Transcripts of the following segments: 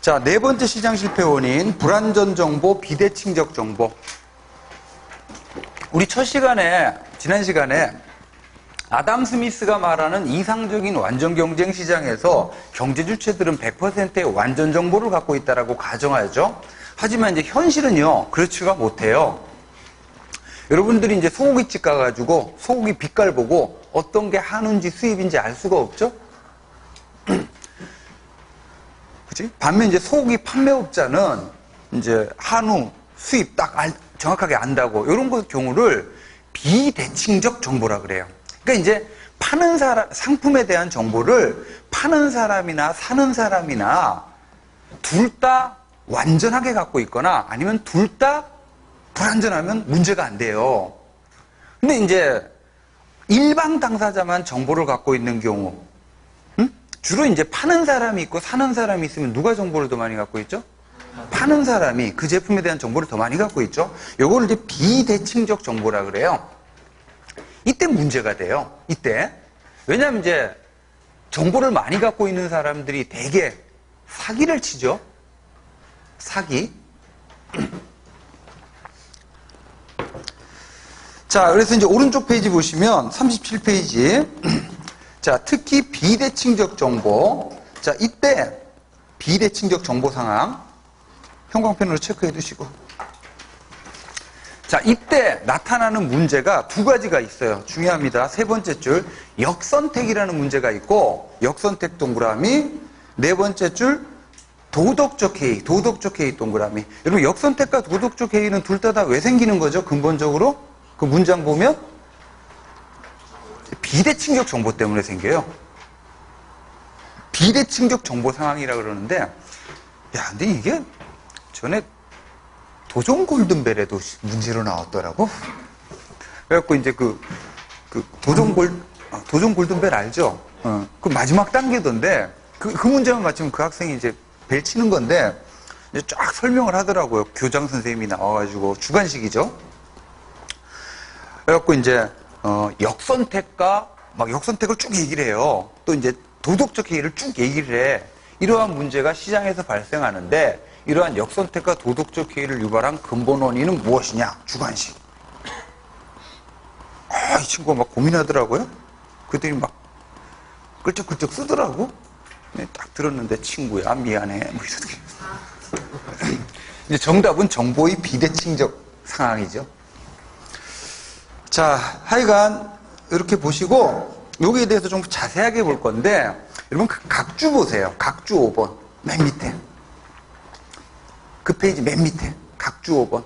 자, 네 번째 시장 실패 원인, 불완전 정보, 비대칭적 정보. 우리 첫 시간에, 지난 시간에 아담 스미스가 말하는 이상적인 완전 경쟁 시장에서 경제 주체들은 100%의 완전 정보를 갖고 있다라고 가정하죠. 하지만 이제 현실은요, 그렇지가 못해요. 여러분들이 이제 소고기집 가가지고 소고기 빛깔 보고 어떤 게 한우인지 수입인지 알 수가 없죠? 그치? 반면 이제 소고기 판매업자는 이제 한우 수입 딱 정확하게 안다고, 이런 경우를 비대칭적 정보라 그래요. 그러니까 이제 파는 사람, 상품에 대한 정보를 파는 사람이나 사는 사람이나 둘 다 완전하게 갖고 있거나 아니면 둘 다 불완전하면 문제가 안 돼요. 근데 이제 일반 당사자만 정보를 갖고 있는 경우, 주로 이제 파는 사람이 있고 사는 사람이 있으면 누가 정보를 더 많이 갖고 있죠? 파는 사람이 그 제품에 대한 정보를 더 많이 갖고 있죠. 요거를 이제 비대칭적 정보라 그래요. 이때 문제가 돼요. 이때. 왜냐하면 이제 정보를 많이 갖고 있는 사람들이 대개 사기를 치죠. 사기. 자, 그래서 이제 오른쪽 페이지 보시면 37페이지. 자, 특히 비대칭적 정보. 자, 이때 비대칭적 정보 상황 형광펜으로 체크해 두시고. 자, 이때 나타나는 문제가 두 가지가 있어요. 중요합니다. 세 번째 줄 역선택이라는 문제가 있고, 역선택 동그라미. 네 번째 줄 도덕적 해이, 도덕적 해이 동그라미. 여러분, 역선택과 도덕적 해이는 둘 다 왜 생기는 거죠? 근본적으로 그 문장 보면 비대칭적 정보 때문에 생겨요. 비대칭적 정보 상황이라 그러는데, 야, 근데 이게 전에 도전 골든벨에도 문제로 나왔더라고. 그래갖고 이제 도전 골든벨 알죠? 그 마지막 단계던데, 그 문제만 맞추면 그 학생이 이제 벨 치는 건데, 이제 쫙 설명을 하더라고요. 교장 선생님이 나와가지고, 주관식이죠. 그래갖고 이제, 역선택과 막 역선택을 쭉 얘기를 해요. 또 이제 도덕적 해이를 쭉 얘기를 해. 이러한 문제가 시장에서 발생하는데, 이러한 역선택과 도덕적 해이를 유발한 근본 원인은 무엇이냐? 주관식. 이 친구가 막 고민하더라고요. 그들이 막 끌적끌적 쓰더라고. 딱 들었는데, 친구야, 미안해. 뭐 이렇게. 이제 정답은 정보의 비대칭적 상황이죠. 자, 하여간 이렇게 보시고 여기에 대해서 좀 자세하게 볼 건데, 여러분 그 각주 보세요. 각주 5번 맨 밑에, 그 페이지 맨 밑에 각주 5번.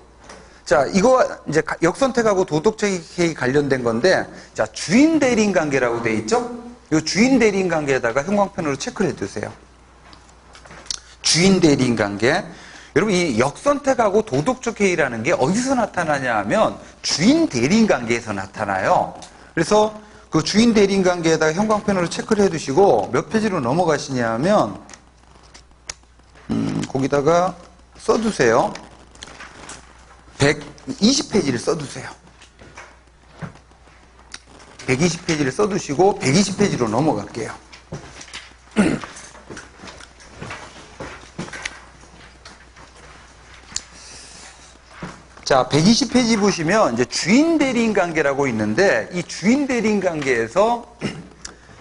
자, 이거 이제 역선택하고 도덕적 해이 관련된 건데, 자, 주인 대리인 관계라고 돼 있죠? 이 주인 대리인 관계에다가 형광펜으로 체크를 해두세요. 주인 대리인 관계. 여러분, 이 역선택하고 도덕적 해이라는 게 어디서 나타나냐 하면 주인 대리인 관계에서 나타나요. 그래서 그 주인 대리인 관계에다가 형광펜으로 체크를 해두시고, 몇 페이지로 넘어가시냐 하면 거기다가 써두세요. 120페이지를 써두세요. 120페이지를 써두시고 120페이지로 넘어갈게요. 자, 120페이지 보시면 이제 주인 대리인 관계라고 있는데, 이 주인 대리인 관계에서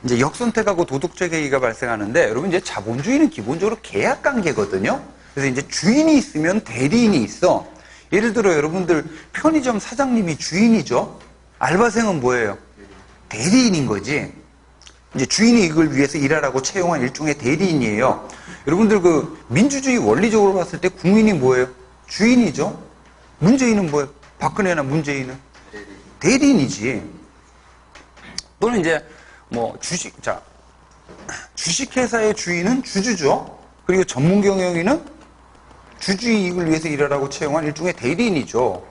이제 역선택하고 도덕적 해이가 발생하는데, 여러분 이제 자본주의는 기본적으로 계약 관계거든요. 그래서 이제 주인이 있으면 대리인이 있어. 예를 들어 여러분들 편의점 사장님이 주인이죠. 알바생은 뭐예요? 대리인인 거지. 이제 주인이 이걸 위해서 일하라고 채용한 일종의 대리인이에요. 여러분들 그 민주주의 원리적으로 봤을 때 국민이 뭐예요? 주인이죠. 문재인은 뭐예요? 박근혜나 문재인은? 대리인이지. 또는 이제 뭐 주식회사의 주인은 주주죠. 그리고 전문 경영인은 주주의 이익을 위해서 일하라고 채용한 일종의 대리인이죠.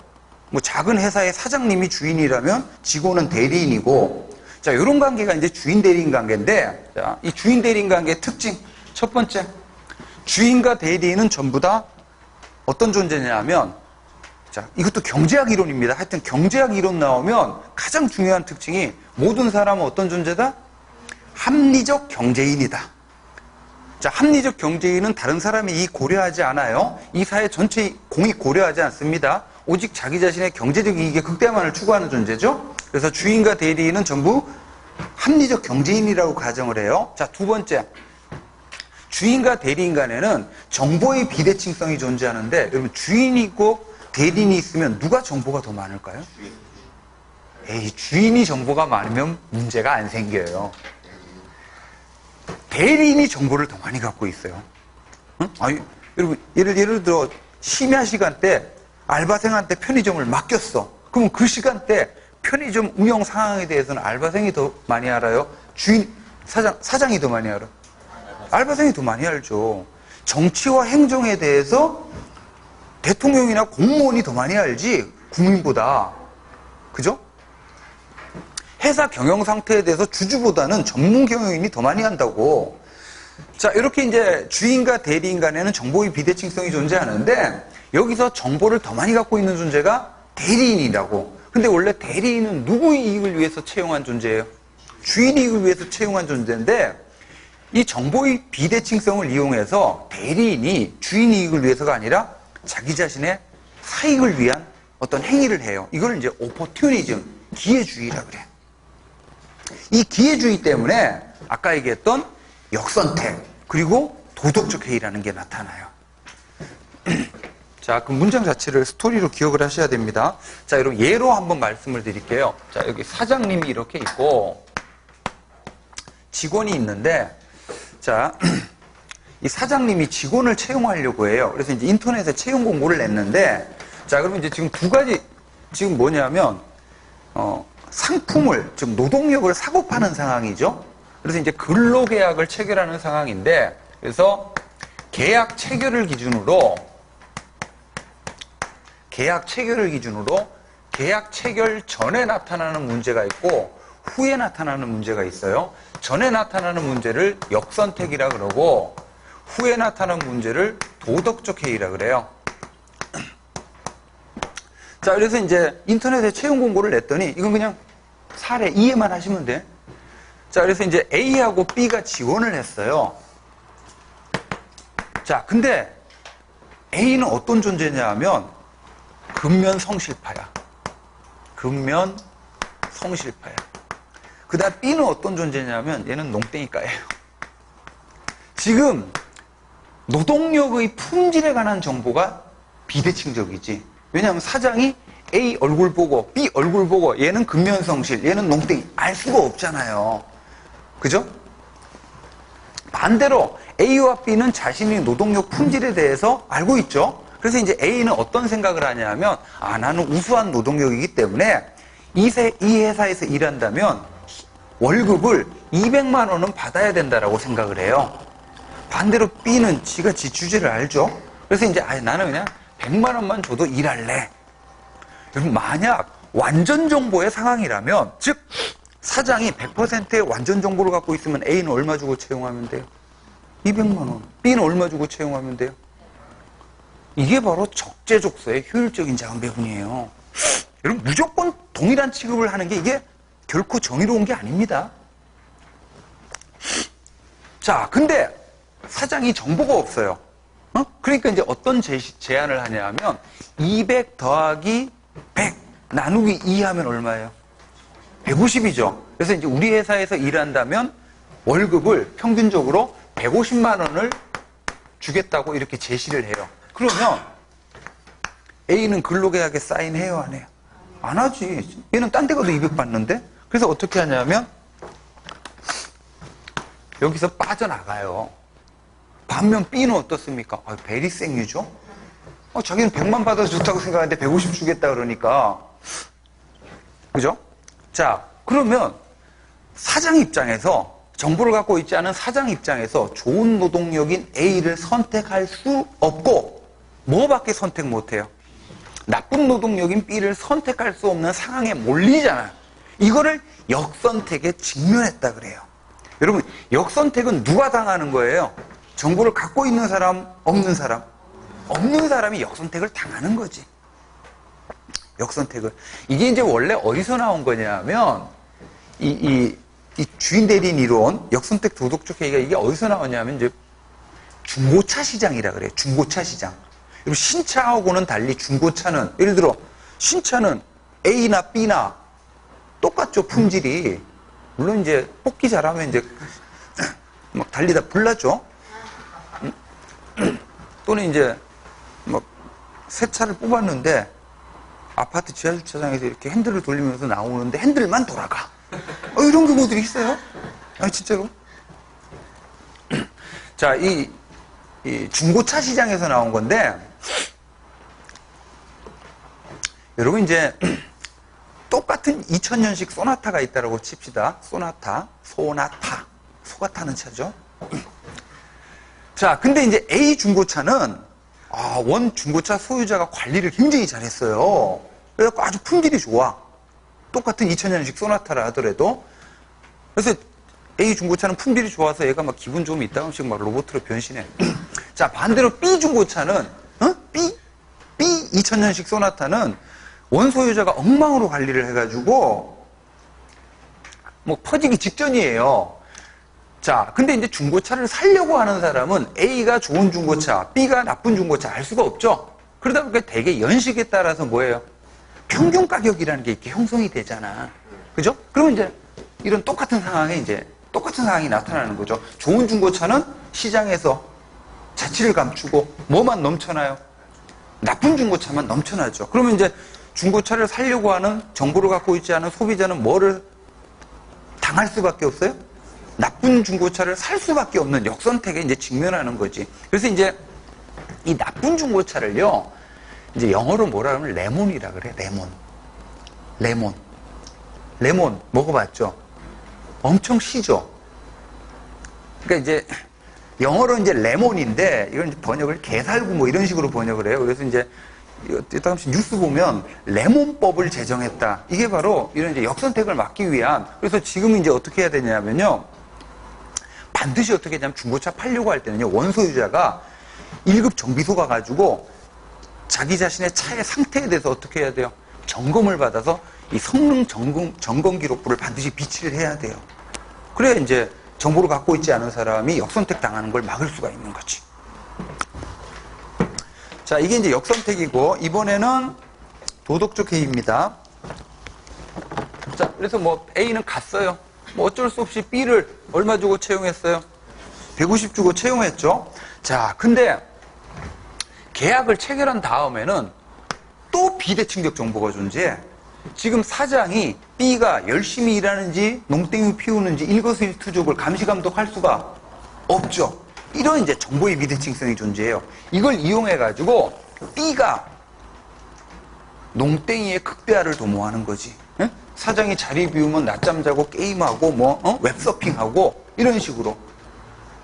뭐 작은 회사의 사장님이 주인이라면 직원은 대리인이고, 자, 이런 관계가 이제 주인 대리인 관계인데, 자, 이 주인 대리인 관계의 특징 첫 번째, 주인과 대리인은 전부 다 어떤 존재냐면, 자, 이것도 경제학 이론입니다. 하여튼 경제학 이론 나오면 가장 중요한 특징이 모든 사람은 어떤 존재다? 합리적 경제인이다. 자, 합리적 경제인은 다른 사람의 이익 고려하지 않아요. 이 사회 전체의 공익 고려하지 않습니다. 오직 자기 자신의 경제적 이익의 극대화만을 추구하는 존재죠. 그래서 주인과 대리인은 전부 합리적 경제인이라고 가정을 해요. 자, 두 번째. 주인과 대리인 간에는 정보의 비대칭성이 존재하는데, 여러분, 주인이 있고 대리인이 있으면 누가 정보가 더 많을까요? 에이, 주인이 정보가 많으면 문제가 안 생겨요. 대리인이 정보를 더 많이 갖고 있어요. 응? 아니, 여러분, 예를 들어, 심야 시간대 알바생한테 편의점을 맡겼어. 그러면 그 시간대 편의점 운영 상황에 대해서는 알바생이 더 많이 알아요? 사장이 더 많이 알아? 알바생이 더 많이 알죠. 정치와 행정에 대해서 대통령이나 공무원이 더 많이 알지, 국민보다. 그죠? 회사 경영 상태에 대해서 주주보다는 전문 경영인이 더 많이 한다고. 자, 이렇게 이제 주인과 대리인 간에는 정보의 비대칭성이 존재하는데, 여기서 정보를 더 많이 갖고 있는 존재가 대리인이라고. 근데 원래 대리인은 누구의 이익을 위해서 채용한 존재예요? 주인 이익을 위해서 채용한 존재인데, 이 정보의 비대칭성을 이용해서 대리인이 주인 이익을 위해서가 아니라 자기 자신의 사익을 위한 어떤 행위를 해요. 이걸 이제 오포튜니즘, 기회주의라 그래. 이 기회주의 때문에 아까 얘기했던 역선택, 그리고 도덕적 해이라는 게 나타나요. 자, 그 문장 자체를 스토리로 기억을 하셔야 됩니다. 자, 여러분, 예로 한번 말씀을 드릴게요. 자, 여기 사장님이 이렇게 있고, 직원이 있는데, 자, 이 사장님이 직원을 채용하려고 해요. 그래서 이제 인터넷에 채용 공고를 냈는데, 자, 그러면 이제 지금 두 가지, 지금 뭐냐면, 상품을, 지금 노동력을 사고 파는 상황이죠. 그래서 이제 근로계약을 체결하는 상황인데, 그래서 계약 체결을 기준으로 계약 체결 전에 나타나는 문제가 있고, 후에 나타나는 문제가 있어요. 전에 나타나는 문제를 역선택이라 그러고, 후에 나타나는 문제를 도덕적 해이라 그래요. 자, 그래서 이제 인터넷에 채용 공고를 냈더니, 이건 그냥 사례 이해만 하시면 돼. 자, 그래서 이제 A하고 B가 지원을 했어요. 자, 근데 A는 어떤 존재냐 하면, 근면 성실파야. 그 다음 B는 어떤 존재냐면, 얘는 농땡이과예요. 지금 노동력의 품질에 관한 정보가 비대칭적이지. 왜냐하면 사장이 A 얼굴 보고 B 얼굴 보고 얘는 근면성실, 얘는 농땡이 알 수가 없잖아요. 그죠? 반대로 A와 B는 자신의 노동력 품질에 대해서 알고 있죠. 그래서 이제 A는 어떤 생각을 하냐면, 아, 나는 우수한 노동력이기 때문에 이 회사에서 일한다면 월급을 200만 원은 받아야 된다라고 생각을 해요. 반대로 B는 지가 지 주제를 알죠. 그래서 이제 나는 그냥 100만 원만 줘도 일할래. 여러분, 만약 완전 정보의 상황이라면, 즉 사장이 100%의 완전 정보를 갖고 있으면 A는 얼마 주고 채용하면 돼요? 200만 원. B는 얼마 주고 채용하면 돼요? 이게 바로 적재적소의 효율적인 자원 배분이에요. 여러분, 무조건 동일한 취급을 하는 게 이게 결코 정의로운 게 아닙니다. 자, 근데 사장이 정보가 없어요. 그러니까 이제 어떤 제안을 하냐 하면, 200 더하기 100 나누기 2 하면 얼마예요? 150이죠. 그래서 이제 우리 회사에서 일한다면 월급을 평균적으로 150만 원을 주겠다고 이렇게 제시를 해요. 그러면 A는 근로계약에 사인해요, 안 해요? 안 하지. 얘는 딴 데 가도 200 받는데? 그래서 어떻게 하냐면 여기서 빠져나가요. 반면 B는 어떻습니까? 베리 생유죠? 자기는 100만 받아서 좋다고 생각하는데 150 주겠다 그러니까. 그죠? 자, 그러면 사장 입장에서, 정보를 갖고 있지 않은 사장 입장에서 좋은 노동력인 A를 선택할 수 없고, 뭐밖에 선택 못해요? 나쁜 노동력인 B를 선택할 수 없는 상황에 몰리잖아요. 이거를 역선택에 직면했다 그래요. 여러분, 역선택은 누가 당하는 거예요? 정보를 갖고 있는 사람, 없는 사람? 없는 사람이 역선택을 당하는 거지. 역선택을. 이게 이제 원래 어디서 나온 거냐면, 이 주인 대리인 이론, 역선택 도덕적 해이가 이게 어디서 나오냐면, 이제 중고차 시장이라 그래요. 중고차 시장. 그리고 신차하고는 달리 중고차는, 예를 들어 신차는 A나 B나 똑같죠, 품질이. 물론 이제 뽑기 잘하면 이제 막 달리다 불나죠. 또는 이제 막 새 차를 뽑았는데 아파트 지하주차장에서 이렇게 핸들을 돌리면서 나오는데 핸들만 돌아가. 이런 경우들이 있어요. 진짜로. 자, 이 중고차 시장에서 나온 건데, 여러분 이제 똑같은 2000년식 소나타가 있다고 칩시다. 소나타. 소가 타는 차죠. 자, 근데 이제 A 중고차는 원 중고차 소유자가 관리를 굉장히 잘했어요. 그래서 아주 품질이 좋아. 똑같은 2000년식 소나타라 하더라도. 그래서 A 중고차는 품질이 좋아서 얘가 막 기분 좀 있다가씩 막 로봇으로 변신해. 자, 반대로 B 중고차는, B 2000년식 소나타는 원 소유자가 엉망으로 관리를 해가지고, 뭐 퍼지기 직전이에요. 자, 근데 이제 중고차를 사려고 하는 사람은 A가 좋은 중고차, B가 나쁜 중고차 알 수가 없죠. 그러다 보니까 되게 연식에 따라서 뭐예요? 평균 가격이라는 게 이렇게 형성이 되잖아. 그죠? 그러면 이제 이런 똑같은 상황이 나타나는 거죠. 좋은 중고차는 시장에서 자취를 감추고 뭐만 넘쳐나요? 나쁜 중고차만 넘쳐나죠. 그러면 이제 중고차를 사려고 하는, 정보를 갖고 있지 않은 소비자는 뭐를 당할 수밖에 없어요? 나쁜 중고차를 살 수밖에 없는 역선택에 이제 직면하는 거지. 그래서 이제 이 나쁜 중고차를요, 이제 영어로 뭐라 하면 레몬이라 그래. 레몬 먹어봤죠? 엄청 시죠. 그러니까 이제 영어로 이제 레몬인데 이건 이제 번역을 개살구 뭐 이런 식으로 번역을 해요. 그래서 이제 이따가씩 뉴스 보면 레몬법을 제정했다. 이게 바로 이런 이제 역선택을 막기 위한. 그래서 지금 이제 어떻게 해야 되냐면요, 반드시 어떻게 하냐면 중고차 팔려고 할 때는요, 원소유자가 1급 정비소 가가지고 자기 자신의 차의 상태에 대해서 어떻게 해야 돼요? 점검을 받아서 이 성능 점검 기록부를 반드시 비치를 해야 돼요. 그래야 이제 정보를 갖고 있지 않은 사람이 역선택 당하는 걸 막을 수가 있는 거지. 자, 이게 이제 역선택이고, 이번에는 도덕적 해이입니다. 자, 그래서 뭐 A는 갔어요. 뭐 어쩔 수 없이 B를 얼마 주고 채용했어요? 150 주고 채용했죠. 자, 근데 계약을 체결한 다음에는 또 비대칭적 정보가 존재해. 지금 사장이 B가 열심히 일하는지 농땡이 피우는지 일거수일투족을 감시감독할 수가 없죠. 이런 이제 정보의 비대칭성이 존재해요. 이걸 이용해 가지고 B가 농땡이의 극대화를 도모하는 거지. 에? 사장이 자리 비우면 낮잠 자고 게임하고 웹서핑하고 이런 식으로.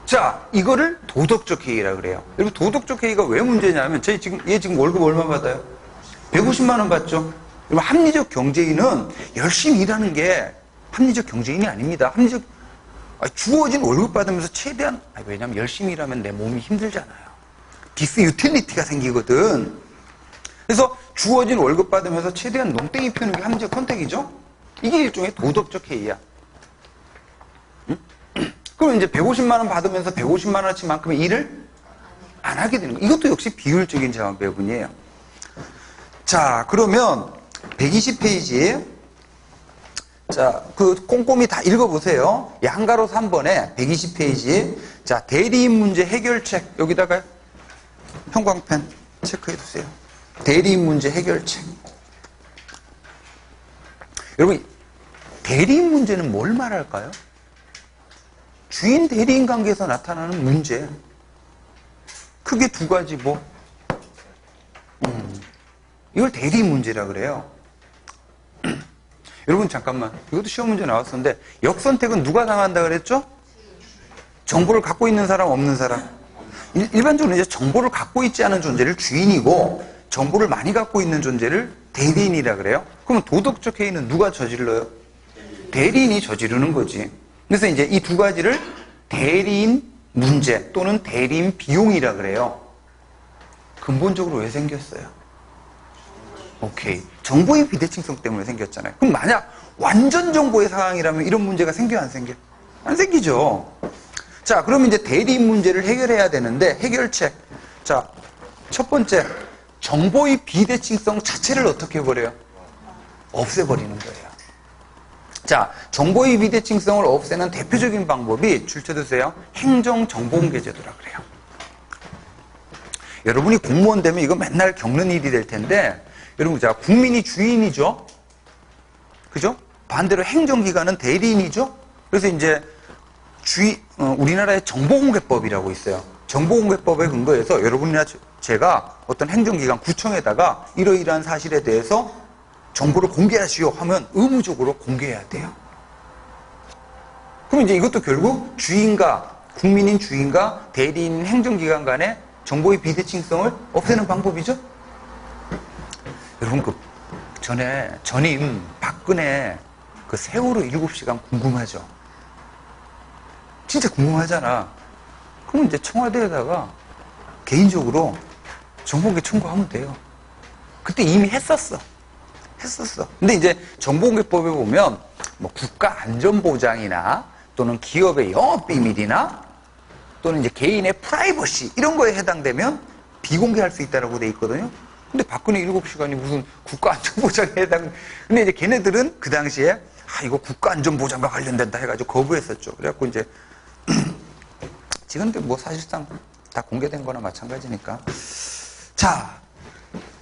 자, 이거를 도덕적 해이라 그래요. 여러분, 도덕적 해이가 왜 문제냐면 얘 지금 월급 얼마 받아요? 150만 원 받죠. 그럼 합리적 경제인은 열심히 일하는 게 합리적 경제인이 아닙니다. 주어진 월급 받으면서 최대한, 왜냐면 열심히 일하면 내 몸이 힘들잖아요. 디스유틸리티가 생기거든. 그래서 주어진 월급 받으면서 최대한 농땡이 피우는 게 합리적 선택이죠. 이게 일종의 도덕적 해이야. 응? 그럼 이제 150만 원 받으면서 150만 원어치만큼의 일을 안 하게 되는 거예요. 이것도 역시 비효율적인 자원 배분이에요. 자, 그러면 120페이지. 자, 꼼꼼히 다 읽어보세요. 양가로 3번에 120페이지. 자, 대리인 문제 해결책. 여기다가 형광펜 체크해두세요. 대리인 문제 해결책. 여러분, 대리인 문제는 뭘 말할까요? 주인 대리인 관계에서 나타나는 문제. 크게 두 가지 이걸 대리인 문제라 그래요. 여러분 잠깐만, 이것도 시험 문제 나왔었는데 역선택은 누가 당한다 그랬죠? 정보를 갖고 있는 사람, 없는 사람. 일반적으로 이제 정보를 갖고 있지 않은 존재를 주인이고 정보를 많이 갖고 있는 존재를 대리인이라 그래요. 그러면 도덕적 해이는 누가 저질러요? 대리인이 저지르는 거지. 그래서 이제 이 두 가지를 대리인 문제 또는 대리인 비용이라 그래요. 근본적으로 왜 생겼어요? 오케이. 정보의 비대칭성 때문에 생겼잖아요. 그럼 만약 완전 정보의 상황이라면 이런 문제가 생겨, 안 생겨? 안 생기죠. 자, 그러면 이제 대리인 문제를 해결해야 되는데, 해결책. 자, 첫 번째, 정보의 비대칭성 자체를 어떻게 해버려요? 없애버리는 거예요. 자, 정보의 비대칭성을 없애는 대표적인 방법이 줄쳐두세요. 행정정보공개제도라 그래요. 여러분이 공무원 되면 이거 맨날 겪는 일이 될 텐데, 여러분, 자, 국민이 주인이죠? 그죠? 반대로 행정기관은 대리인이죠? 그래서 이제 우리나라의 정보공개법이라고 있어요. 정보공개법에 근거해서 여러분이나 제가 어떤 행정기관 구청에다가 이러이러한 사실에 대해서 정보를 공개하시오 하면 의무적으로 공개해야 돼요. 그럼 이제 이것도 결국 국민인 주인과 대리인 행정기관 간의 정보의 비대칭성을 없애는 방법이죠? 여러분, 전임 박근혜 그 세월호 7시간 궁금하죠? 진짜 궁금하잖아. 그럼 이제 청와대에다가 개인적으로 정보공개 청구하면 돼요. 그때 이미 했었어. 근데 이제 정보공개법에 보면 뭐 국가안전보장이나 또는 기업의 영업비밀이나 또는 이제 개인의 프라이버시 이런 거에 해당되면 비공개할 수 있다고 돼 있거든요. 근데 박근혜 7시간이 무슨 국가안전보장에 근데 이제 걔네들은 그 당시에 이거 국가안전보장과 관련된다 해가지고 거부했었죠. 그래갖고 이제 지금도 뭐 사실상 다 공개된 거나 마찬가지니까. 자,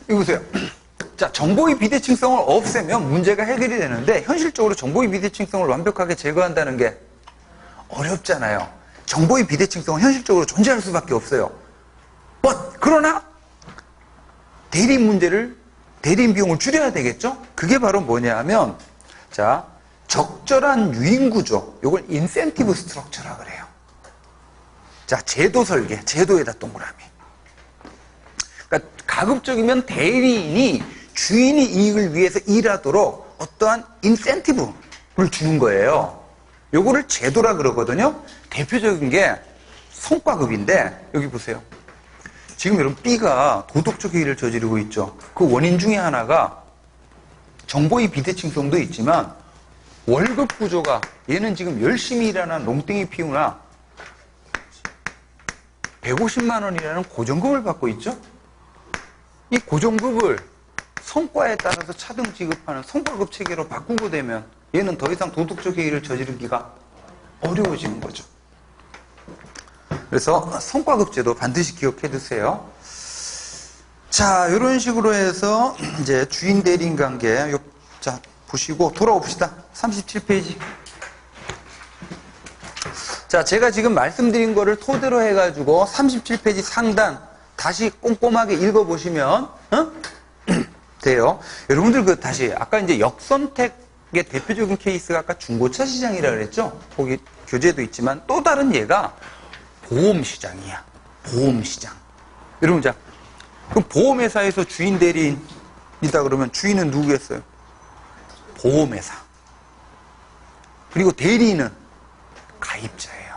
이거 보세요. 자, 정보의 비대칭성을 없애면 문제가 해결이 되는데 현실적으로 정보의 비대칭성을 완벽하게 제거한다는 게 어렵잖아요. 정보의 비대칭성은 현실적으로 존재할 수밖에 없어요. 그러나 대리인 비용을 줄여야 되겠죠? 그게 바로 뭐냐 하면, 자, 적절한 유인구조, 이걸 인센티브 스트럭처라 그래요. 자, 제도 설계, 제도에다 동그라미. 그러니까 가급적이면 대리인이 주인이 이익을 위해서 일하도록 어떠한 인센티브를 주는 거예요. 요거를 제도라 그러거든요. 대표적인 게 성과급인데, 여기 보세요. 지금 여러분 B가 도덕적 해이를 저지르고 있죠. 그 원인 중에 하나가 정보의 비대칭성도 있지만 월급 구조가, 얘는 지금 열심히 일하는 농땡이 피우나 150만 원이라는 고정급을 받고 있죠. 이 고정급을 성과에 따라서 차등 지급하는 성과급 체계로 바꾸고 되면 얘는 더 이상 도덕적 해이를 저지르기가 어려워지는 거죠. 그래서 성과급 제도 반드시 기억해 두세요. 자, 이런 식으로 해서 이제 주인 대리인 관계, 자, 보시고 돌아옵시다. 37페이지. 자, 제가 지금 말씀드린 거를 토대로 해가지고 37페이지 상단 다시 꼼꼼하게 읽어보시면 돼요. 여러분들 다시 아까 이제 역선택의 대표적인 케이스가 아까 중고차 시장이라 그랬죠. 거기 교재도 있지만 또 다른 예가 보험시장이야. 보험시장. 여러분, 자, 그럼 보험회사에서 주인 대리인이다 그러면 주인은 누구겠어요? 보험회사. 그리고 대리인은 가입자예요.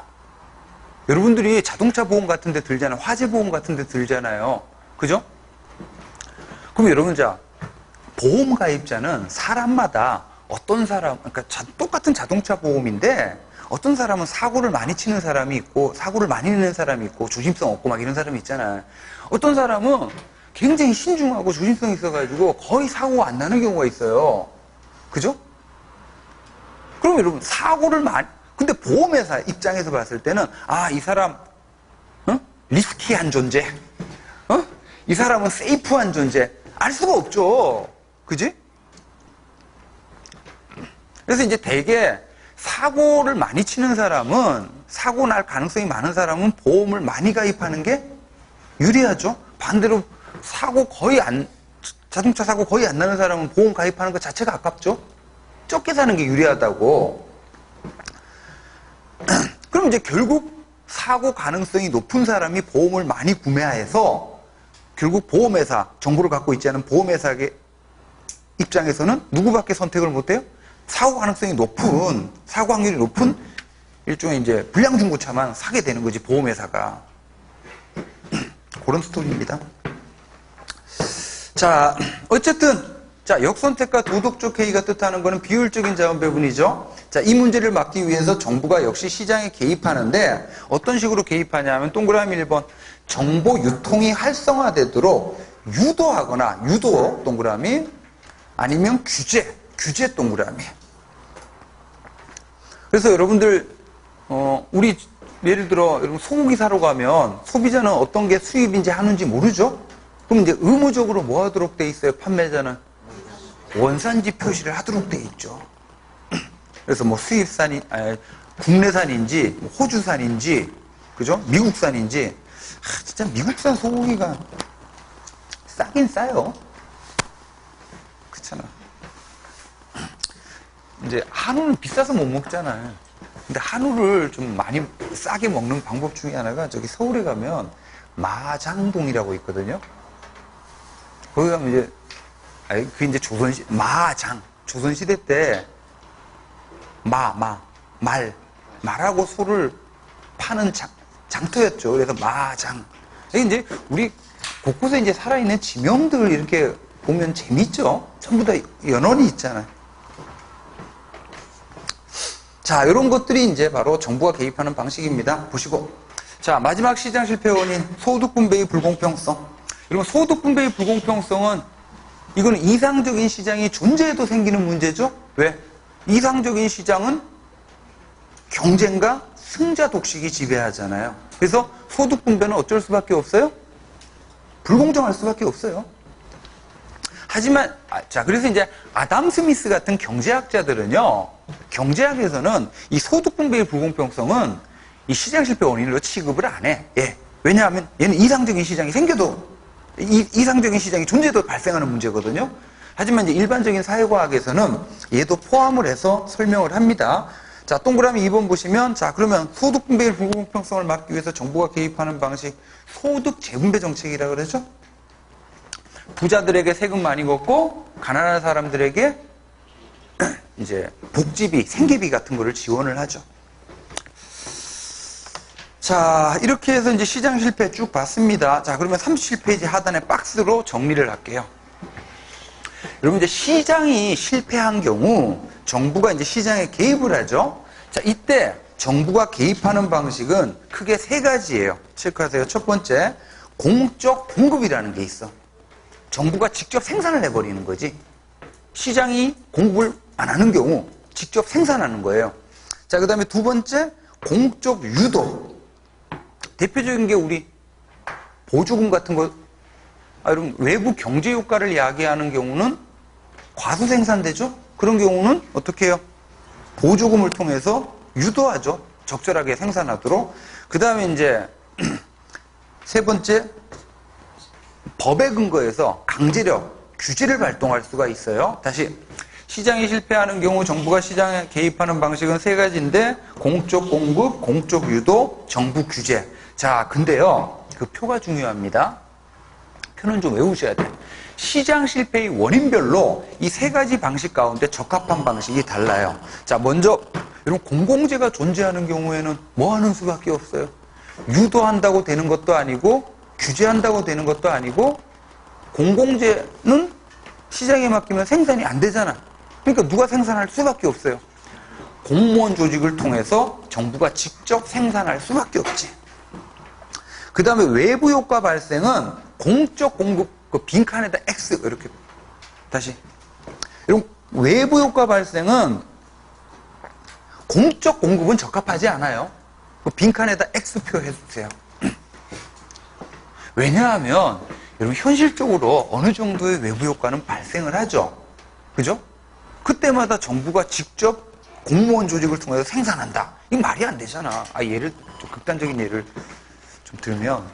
여러분들이 자동차 보험 같은 데 들잖아요. 화재 보험 같은 데 들잖아요. 그죠? 그럼 여러분, 자, 보험 가입자는 사람마다 어떤 사람, 그러니까 똑같은 자동차 보험인데 어떤 사람은 사고를 많이 치는 사람이 있고 사고를 많이 내는 사람이 있고 조심성 없고 막 이런 사람이 있잖아요. 어떤 사람은 굉장히 신중하고 조심성이 있어가지고 거의 사고가 안 나는 경우가 있어요. 그죠? 그럼 여러분 사고를 근데 보험회사 입장에서 봤을 때는 이 사람 리스키한 존재, 이 사람은 세이프한 존재 알 수가 없죠. 그지? 그래서 이제 대개 사고를 많이 치는 사람은, 사고 날 가능성이 많은 사람은 보험을 많이 가입하는 게 유리하죠. 반대로 자동차 사고 거의 안 나는 사람은 보험 가입하는 것 자체가 아깝죠. 적게 사는 게 유리하다고. 그럼 이제 결국 사고 가능성이 높은 사람이 보험을 많이 구매해서 결국 보험회사, 정보를 갖고 있지 않은 보험회사의 입장에서는 누구밖에 선택을 못해요? 사고 가능성이 높은, 사고 확률이 높은 일종의 이제 불량중고차만 사게 되는 거지, 보험회사가. 그런 스토리입니다. 자, 어쨌든, 자, 역선택과 도덕적 해이가 뜻하는 것은 비효율적인 자원 배분이죠. 자, 이 문제를 막기 위해서 정부가 역시 시장에 개입하는데 어떤 식으로 개입하냐면 동그라미 1번 정보 유통이 활성화되도록 유도하거나 유도 동그라미 아니면 규제 동그라미. 그래서 여러분들 우리 예를 들어 여러분 소고기 사러 가면 소비자는 어떤 게 수입인지 하는지 모르죠? 그럼 이제 의무적으로 뭐 하도록 돼 있어요? 판매자는 원산지 표시를 하도록 돼 있죠. 그래서 뭐 수입산이 국내산인지 뭐 호주산인지 그죠? 미국산인지 진짜 미국산 소고기가 싸긴 싸요. 그렇잖아. 이제 한우는 비싸서 못 먹잖아요. 근데 한우를 좀 많이 싸게 먹는 방법 중에 하나가 저기 서울에 가면 마장동이라고 있거든요. 거기 가면 이제 그게 이제 조선시대 때 말하고 소를 파는 장터였죠. 그래서 마장. 이게 이제 우리 곳곳에 이제 살아있는 지명들 이렇게 보면 재밌죠? 전부 다 연원이 있잖아요. 자, 이런 것들이 이제 바로 정부가 개입하는 방식입니다. 보시고. 자, 마지막 시장 실패 원인, 소득 분배의 불공평성. 여러분, 소득 분배의 불공평성은 이거는 이상적인 시장이 존재해도 생기는 문제죠? 왜? 이상적인 시장은 경쟁과 승자 독식이 지배하잖아요. 그래서 소득 분배는 어쩔 수밖에 없어요? 불공정할 수밖에 없어요. 하지만, 자, 그래서 이제 아담 스미스 같은 경제학자들은요, 경제학에서는 이 소득 분배의 불공평성은 이 시장 실패 원인으로 취급을 안 해. 예. 왜냐하면 얘는 이상적인 시장이 생겨도, 이상적인 시장이 존재도 발생하는 문제거든요. 하지만 이제 일반적인 사회과학에서는 얘도 포함을 해서 설명을 합니다. 자, 동그라미 2번 보시면, 자, 그러면 소득 분배의 불공평성을 막기 위해서 정부가 개입하는 방식, 소득 재분배 정책이라고 그러죠? 부자들에게 세금 많이 걷고, 가난한 사람들에게 이제 복지비, 생계비 같은 거를 지원을 하죠. 자, 이렇게 해서 이제 시장 실패 쭉 봤습니다. 자, 그러면 37페이지 하단에 박스로 정리를 할게요. 여러분, 이제 시장이 실패한 경우 정부가 이제 시장에 개입을 하죠. 자, 이때 정부가 개입하는 방식은 크게 세 가지예요. 체크하세요. 첫 번째, 공적 공급이라는 게 있어. 정부가 직접 생산을 해버리는 거지. 시장이 공급을 안 하는 경우 직접 생산하는 거예요. 자, 그 다음에 두 번째, 공적 유도. 대표적인 게 우리 보조금 같은 거, 여러분, 외부 경제 효과를 야기하는 경우는 과수 생산되죠? 그런 경우는 어떻게 해요? 보조금을 통해서 유도하죠. 적절하게 생산하도록. 그 다음에 이제 세 번째, 법에 근거해서 강제력, 규제를 발동할 수가 있어요. 다시, 시장이 실패하는 경우 정부가 시장에 개입하는 방식은 세 가지인데 공적 공급, 공적 유도, 정부 규제. 자, 근데요, 그 표가 중요합니다. 표는 좀 외우셔야 돼요. 시장 실패의 원인별로 이 세 가지 방식 가운데 적합한 방식이 달라요. 자, 먼저 여러분, 공공재가 존재하는 경우에는 뭐 하는 수밖에 없어요? 유도한다고 되는 것도 아니고 규제한다고 되는 것도 아니고, 공공재는 시장에 맡기면 생산이 안 되잖아. 그러니까 누가 생산할 수밖에 없어요? 공무원 조직을 통해서 정부가 직접 생산할 수밖에 없지. 그 다음에 외부 효과 발생은 공적 공급, 그 빈칸에다 X, 이렇게. 다시. 이런 외부 효과 발생은 공적 공급은 적합하지 않아요. 그 빈칸에다 X표 해주세요. 왜냐하면, 여러분, 현실적으로 어느 정도의 외부 효과는 발생을 하죠. 그죠? 그때마다 정부가 직접 공무원 조직을 통해서 생산한다. 이거 말이 안 되잖아. 예를, 좀 극단적인 예를 좀 들면,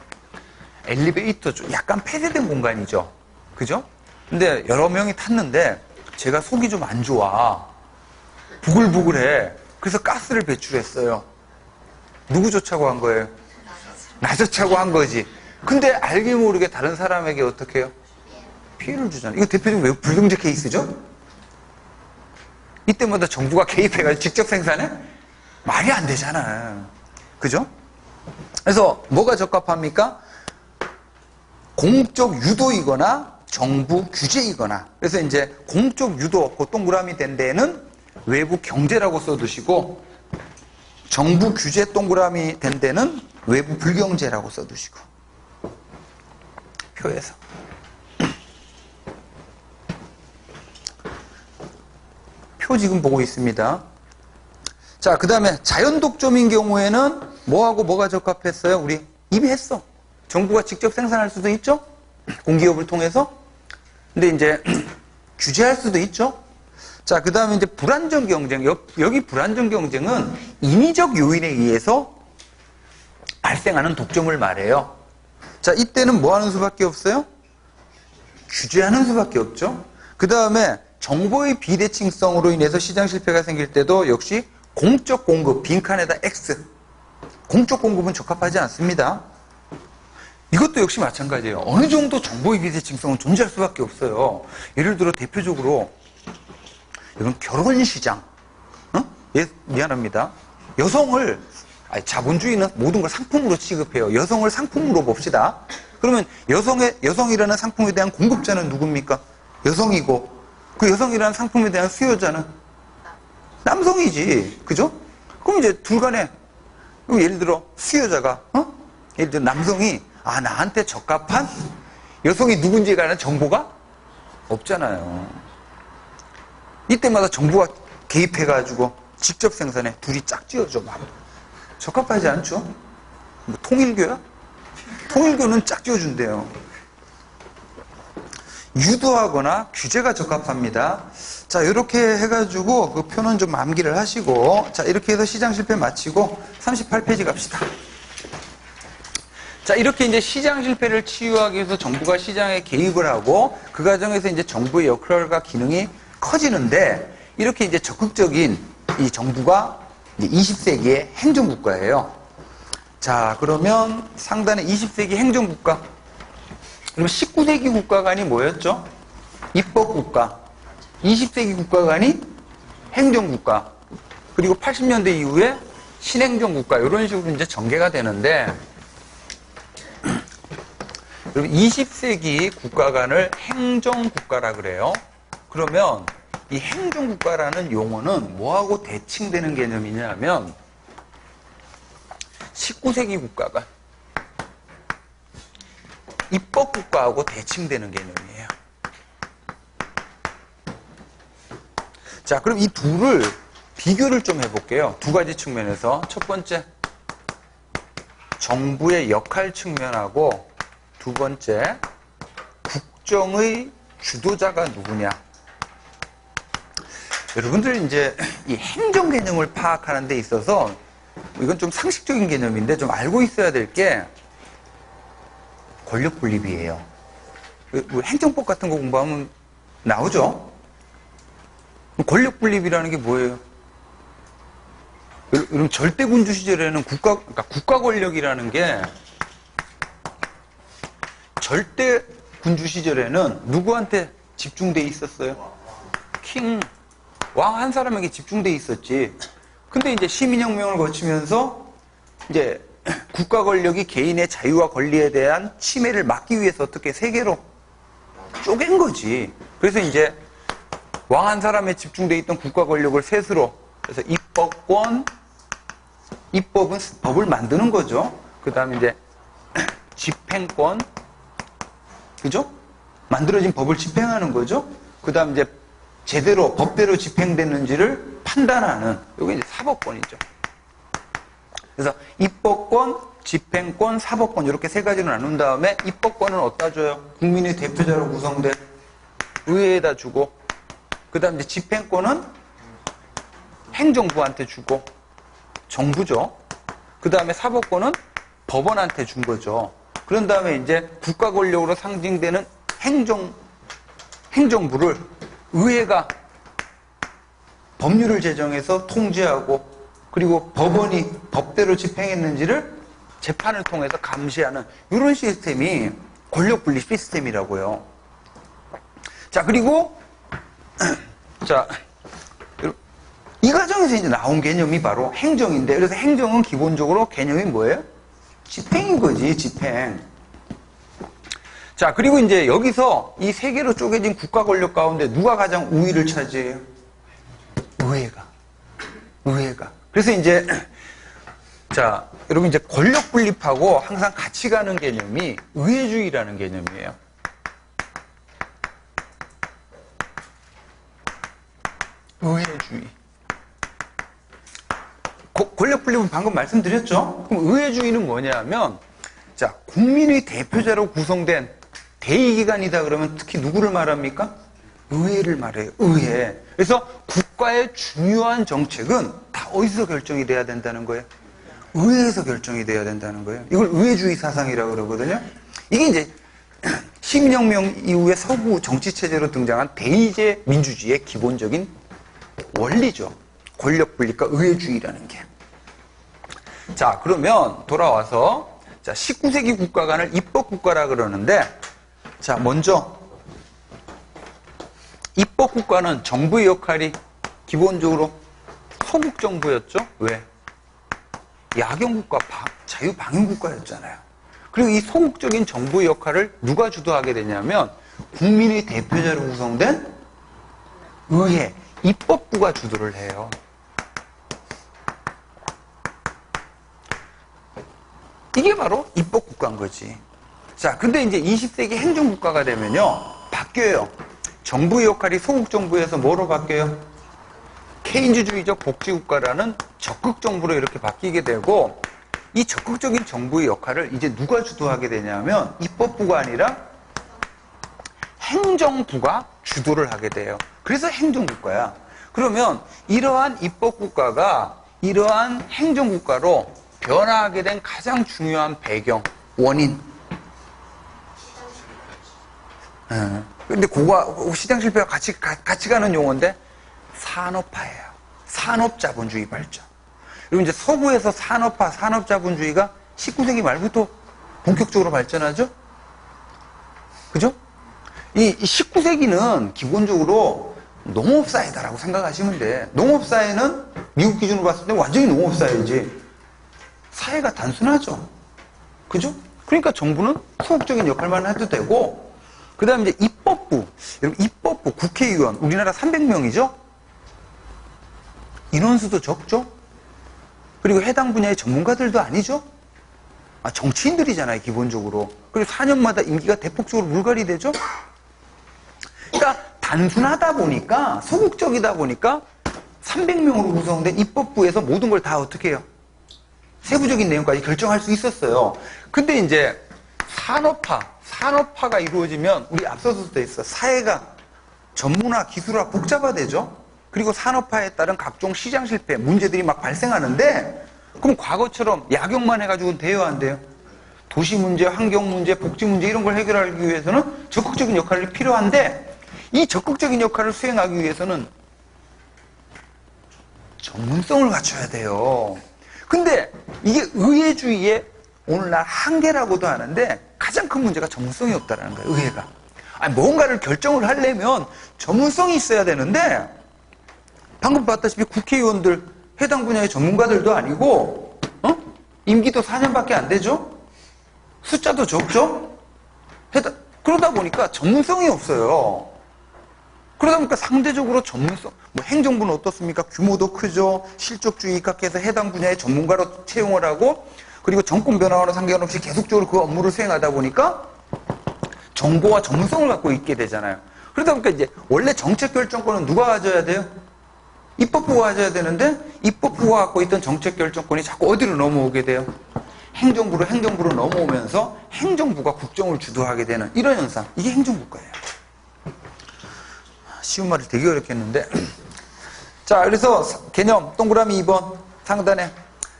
엘리베이터 좀 약간 폐쇄된 공간이죠. 그죠? 근데 여러 명이 탔는데, 제가 속이 좀 안 좋아. 부글부글해. 그래서 가스를 배출했어요. 누구 좋자고 한 거예요? 나 좋자고 한 거지. 근데 알게 모르게 다른 사람에게 어떻게 해요? 피해를 주잖아요. 이거 대표적인 왜 불경제 케이스죠? 이때마다 정부가 개입해가지고 직접 생산해? 말이 안 되잖아. 그죠? 그래서 뭐가 적합합니까? 공적 유도이거나 정부 규제이거나, 그래서 이제 공적 유도, 그 동그라미 된 데는 외부 경제라고 써두시고, 정부 규제 동그라미 된 데는 외부 불경제라고 써두시고, 표에서. 표 지금 보고 있습니다. 자, 그 다음에 자연독점인 경우에는 뭐하고 뭐가 적합했어요? 우리 이미 했어. 정부가 직접 생산할 수도 있죠? 공기업을 통해서. 근데 이제 규제할 수도 있죠? 자, 그 다음에 이제 불안정 경쟁. 여기 불안정 경쟁은 인위적 요인에 의해서 발생하는 독점을 말해요. 자, 이때는 뭐 하는 수밖에 없어요? 규제하는 수밖에 없죠? 그 다음에 정보의 비대칭성으로 인해서 시장 실패가 생길 때도 역시 공적 공급, 빈칸에다 X. 공적 공급은 적합하지 않습니다. 이것도 역시 마찬가지예요. 어느 정도 정보의 비대칭성은 존재할 수밖에 없어요. 예를 들어 대표적으로 이건 결혼시장. 예, 미안합니다. 여성을, 자본주의는 모든 걸 상품으로 취급해요. 여성을 상품으로 봅시다. 그러면 여성이라는 상품에 대한 공급자는 누굽니까? 여성이고, 그 여성이라는 상품에 대한 수요자는 남성이지. 그죠? 그럼 이제 둘 간에, 예를 들어 수요자가, 예를 들어 남성이, 나한테 적합한 여성이 누군지에 관한 정보가 없잖아요. 이때마다 정부가 개입해가지고 직접 생산해. 둘이 짝지어줘. 막. 적합하지 않죠? 뭐 통일교야? 통일교는 짝지어준대요. 유도하거나 규제가 적합합니다. 자, 이렇게 해가지고 그 표는 좀 암기를 하시고, 자, 이렇게 해서 시장 실패 마치고 38페이지 갑시다. 자, 이렇게 이제 시장 실패를 치유하기 위해서 정부가 시장에 개입을 하고 그 과정에서 이제 정부의 역할과 기능이 커지는데, 이렇게 이제 적극적인 이 정부가 이제 20세기의 행정국가예요. 자, 그러면 상단에 20세기 행정국가. 그럼 19세기 국가관이 뭐였죠? 입법국가. 20세기 국가관이 행정국가. 그리고 80년대 이후에 신행정국가. 이런 식으로 이제 전개가 되는데, 그럼 20세기 국가관을 행정국가라 그래요. 그러면 이 행정국가라는 용어는 뭐하고 대칭되는 개념이냐면 19세기 국가관, 입법국가하고 대칭되는 개념이에요. 자, 그럼 이 둘을 비교를 좀 해볼게요. 두 가지 측면에서. 첫 번째, 정부의 역할 측면하고, 두 번째, 국정의 주도자가 누구냐. 여러분들 이제 이 행정 개념을 파악하는 데 있어서, 이건 좀 상식적인 개념인데 좀 알고 있어야 될 게 권력 분립이에요. 행정법 같은 거 공부하면 나오죠? 권력 분립이라는 게 뭐예요? 여러분, 절대군주 시절에는 그러니까 국가 권력이라는 게, 절대군주 시절에는 누구한테 집중돼 있었어요? 왕 한 사람에게 집중돼 있었지. 근데 이제 시민혁명을 거치면서 이제 국가 권력이 개인의 자유와 권리에 대한 침해를 막기 위해서 어떻게 세계로 쪼갠 거지. 그래서 이제 왕 한 사람에 집중돼 있던 국가 권력을 셋으로, 그래서 입법권, 입법은 법을 만드는 거죠. 그 다음에 이제 집행권, 그죠? 만들어진 법을 집행하는 거죠. 그 다음 이제 제대로 법대로 집행됐는지를 판단하는, 이게 이제 사법권이죠. 그래서 입법권, 집행권, 사법권 이렇게 세 가지로 나눈 다음에, 입법권은 어디다 줘요? 국민의 대표자로 구성된 의회에다 주고, 그 다음 이제 집행권은 행정부한테 주고, 정부죠. 그 다음에 사법권은 법원한테 준 거죠. 그런 다음에 이제 국가 권력으로 상징되는 행정부를 의회가 법률을 제정해서 통제하고, 그리고 법원이 법대로 집행했는지를 재판을 통해서 감시하는 이런 시스템이 권력 분립 시스템이라고요. 자, 그리고 자, 이 과정에서 이제 나온 개념이 바로 행정인데, 그래서 행정은 기본적으로 개념이 뭐예요? 집행인 거지, 집행. 자, 그리고 이제 여기서 이 세 개로 쪼개진 국가 권력 가운데 누가 가장 우위를 차지해요? 의회가. 의회가. 그래서 이제, 자, 여러분 이제 권력 분립하고 항상 같이 가는 개념이 의회주의라는 개념이에요. 의회주의. 권력 분립은 방금 말씀드렸죠? 그럼 의회주의는 뭐냐면, 자, 국민의 대표자로 구성된 대의기관이다 그러면 특히 누구를 말합니까? 의회를 말해요. 의회. 그래서 국가의 중요한 정책은 다 어디서 결정이 돼야 된다는 거예요? 의회에서 결정이 돼야 된다는 거예요. 이걸 의회주의 사상이라고 그러거든요. 이게 이제 시민혁명 이후에 서구 정치체제로 등장한 대의제 민주주의의 기본적인 원리죠. 권력 분립과 의회주의라는 게. 자, 그러면 돌아와서 자, 19세기 국가관을 입법국가라 그러는데, 자, 먼저 입법국가는 정부의 역할이 기본적으로 소국정부였죠. 왜? 야경국가, 자유방위국가였잖아요. 그리고 이 소국적인 정부의 역할을 누가 주도하게 되냐면 국민의 대표자로 구성된 의회, 입법부가 주도를 해요. 이게 바로 입법국가인 거지. 자, 근데 이제 20세기 행정국가가 되면요, 바뀌어요. 정부의 역할이 소국정부에서 뭐로 바뀌어요? 케인즈주의적 복지국가라는 적극정부로 이렇게 바뀌게 되고, 이 적극적인 정부의 역할을 이제 누가 주도하게 되냐면 입법부가 아니라 행정부가 주도를 하게 돼요. 그래서 행정국가야. 그러면 이러한 입법국가가 이러한 행정국가로 변화하게 된 가장 중요한 배경, 원인. 근데 그거 시장 실패와 같이 가는 용어인데 산업화예요. 산업자본주의 발전. 그리고 이제 서구에서 산업화, 산업자본주의가 19세기 말부터 본격적으로 발전하죠? 그죠? 이 19세기는 기본적으로 농업사회다라고 생각하시면 돼. 농업사회는 미국 기준으로 봤을 때 완전히 농업사회지. 사회가 단순하죠. 그죠? 그러니까 정부는 소극적인 역할만 해도 되고, 그 다음에 이제 입법부. 여러분, 입법부, 국회의원, 우리나라 300명이죠? 인원수도 적죠? 그리고 해당 분야의 전문가들도 아니죠? 정치인들이잖아요, 기본적으로. 그리고 4년마다 임기가 대폭적으로 물갈이 되죠? 그러니까 단순하다 보니까, 소극적이다 보니까 300명으로 구성된 입법부에서 모든 걸 다 어떻게 해요? 세부적인 내용까지 결정할 수 있었어요. 근데 이제 산업화가 이루어지면 우리 앞서서 돼 있어. 사회가 전문화, 기술화, 복잡화되죠? 그리고 산업화에 따른 각종 시장 실패, 문제들이 막 발생하는데, 그럼 과거처럼 야경만 해가지고는 돼요, 안 돼요? 도시 문제, 환경 문제, 복지 문제 이런 걸 해결하기 위해서는 적극적인 역할이 필요한데, 이 적극적인 역할을 수행하기 위해서는 전문성을 갖춰야 돼요. 근데 이게 의회주의의 오늘날 한계라고도 하는데 가장 큰 문제가 전문성이 없다는 거예요, 의회가. 뭔가를 결정을 하려면 전문성이 있어야 되는데, 방금 봤다시피 국회의원들, 해당 분야의 전문가들도 아니고, 임기도 4년밖에 안 되죠? 숫자도 적죠? 그러다 보니까 전문성이 없어요. 그러다 보니까 상대적으로 전문성, 행정부는 어떻습니까? 규모도 크죠? 실적주의 입각해서 해당 분야의 전문가로 채용을 하고, 그리고 정권 변화와는 상관없이 계속적으로 그 업무를 수행하다 보니까 정보와 전문성을 갖고 있게 되잖아요. 그러다 보니까 이제 원래 정책 결정권은 누가 가져야 돼요? 입법부가 가져야 되는데, 입법부가 갖고 있던 정책 결정권이 자꾸 어디로 넘어오게 돼요? 행정부로 넘어오면서 행정부가 국정을 주도하게 되는 이런 현상. 이게 행정국가예요. 쉬운 말을 되게 어렵게 했는데. 자, 그래서 개념 동그라미 2번 상단에,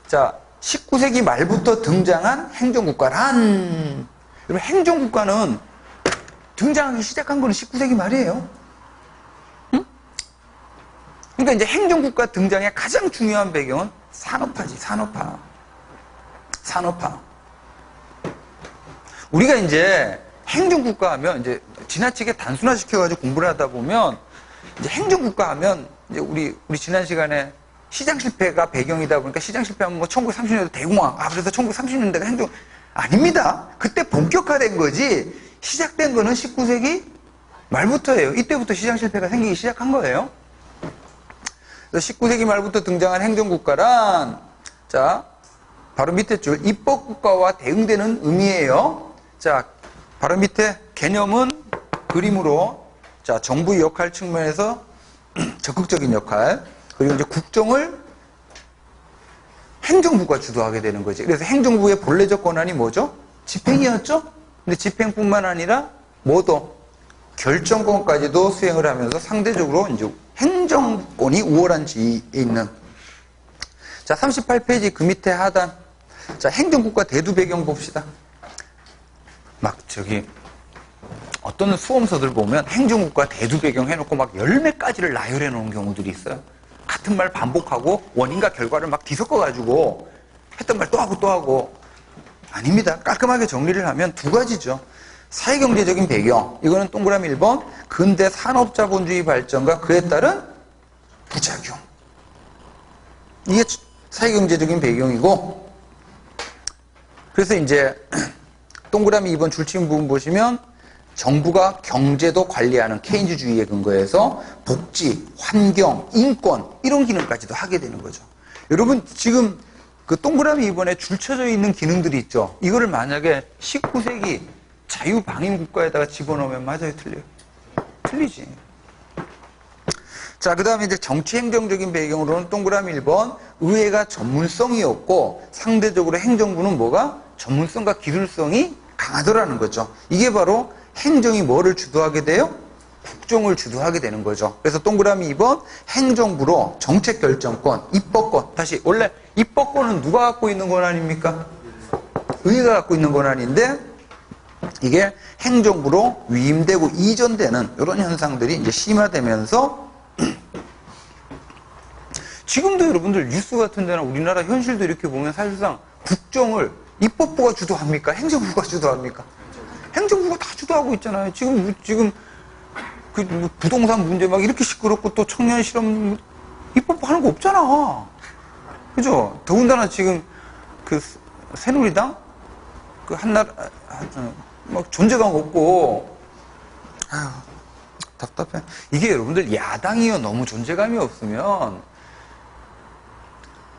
자, 19세기 말부터 등장한 행정국가란, 여러분, 행정국가는 등장하기 시작한 거는 19세기 말이에요. 그러니까 이제 행정국가 등장의 가장 중요한 배경은 산업화지, 산업화. 우리가 이제 행정국가 하면 이제 지나치게 단순화시켜가지고 공부를 하다 보면, 이제 행정국가 하면 이제 우리 지난 시간에 시장 실패가 배경이다 보니까 시장 실패하면 1930년대 대공황. 그래서 1930년대가 행정, 아닙니다. 그때 본격화된 거지. 시작된 거는 19세기 말부터예요. 이때부터 시장 실패가 생기기 시작한 거예요. 그래서 19세기 말부터 등장한 행정국가란, 자, 바로 밑에 줄, 입법국가와 대응되는 의미예요. 자, 바로 밑에 개념은 그림으로, 자, 정부의 역할 측면에서 적극적인 역할, 그리고 이제 국정을 행정부가 주도하게 되는 거지. 그래서 행정부의 본래적 권한이 뭐죠? 집행이었죠? 근데 집행뿐만 아니라 뭐도 결정권까지도 수행을 하면서 상대적으로 이제 행정권이 우월한 지위에 있는. 자, 38페이지 그 밑에 하단. 자, 행정국가 대두 배경 봅시다. 막 저기 어떤 수험서들 보면 행정국가 대두 배경 해놓고 막 10매까지를 나열해 놓은 경우들이 있어요. 같은 말 반복하고 원인과 결과를 막 뒤섞어가지고 했던 말 또 하고 또 하고. 아닙니다. 깔끔하게 정리를 하면 두 가지죠. 사회경제적인 배경, 이거는 동그라미 1번, 근대 산업자본주의 발전과 그에 따른 부작용. 이게 사회경제적인 배경이고, 그래서 이제 동그라미 2번 줄친 부분 보시면 정부가 경제도 관리하는 케인즈주의에 근거해서 복지, 환경, 인권 이런 기능까지도 하게 되는 거죠. 여러분 지금 그 동그라미 2번에 줄쳐져 있는 기능들이 있죠. 이거를 만약에 19세기 자유방임국가에다가 집어넣으면 맞아요, 틀려요? 틀리지. 자, 그 다음에 이제 정치행정적인 배경으로는 동그라미 1번, 의회가 전문성이 없고 상대적으로 행정부는 뭐가? 전문성과 기술성이 강하더라는 거죠. 이게 바로 행정이 뭐를 주도하게 돼요? 국정을 주도하게 되는 거죠. 그래서 동그라미 2번, 행정부로 정책 결정권, 입법권. 다시, 원래 입법권은 누가 갖고 있는 권한입니까? 의회가 갖고 있는 권한인데, 이게 행정부로 위임되고 이전되는 이런 현상들이 이제 심화되면서, 지금도 여러분들 뉴스 같은 데나 우리나라 현실도 이렇게 보면 사실상 국정을 입법부가 주도합니까? 행정부가 주도합니까? 행정부가 다 주도하고 있잖아요. 지금 그 부동산 문제 막 이렇게 시끄럽고 또 청년 실업 입법부 하는 거 없잖아. 그죠? 더군다나 지금 그 새누리당 그 한나라 막 존재감 없고 아휴 답답해. 이게 여러분들 야당이요 너무 존재감이 없으면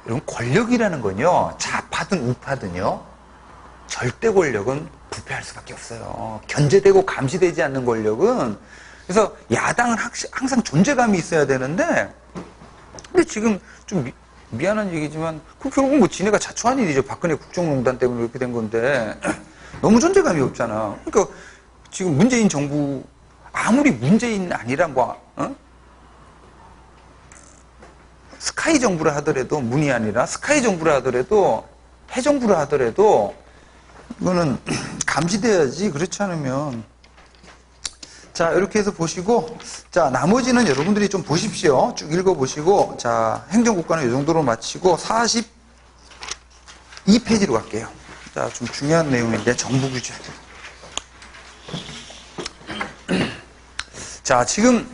여러분 권력이라는 건요 좌파든 우파든요 절대 권력은 부패할 수밖에 없어요. 견제되고 감시되지 않는 권력은. 그래서 야당은 항상 존재감이 있어야 되는데, 근데 지금 좀 미안한 얘기지만 그 결국은 뭐 지네가 자초한 일이죠. 박근혜 국정농단 때문에 이렇게 된 건데 너무 존재감이 없잖아. 그러니까 지금 문재인 정부 아무리 문재인 아니라 뭐 스카이 정부라 하더라도 문이 아니라 스카이 정부라 하더라도 해정부라 하더라도 이거는 감시돼야지. 그렇지 않으면. 자, 이렇게 해서 보시고, 자, 나머지는 여러분들이 좀 보십시오. 쭉 읽어보시고, 자, 행정국가는 이 정도로 마치고, 42페이지로 갈게요. 자, 좀 중요한 내용인데, 정부규제. 자, 지금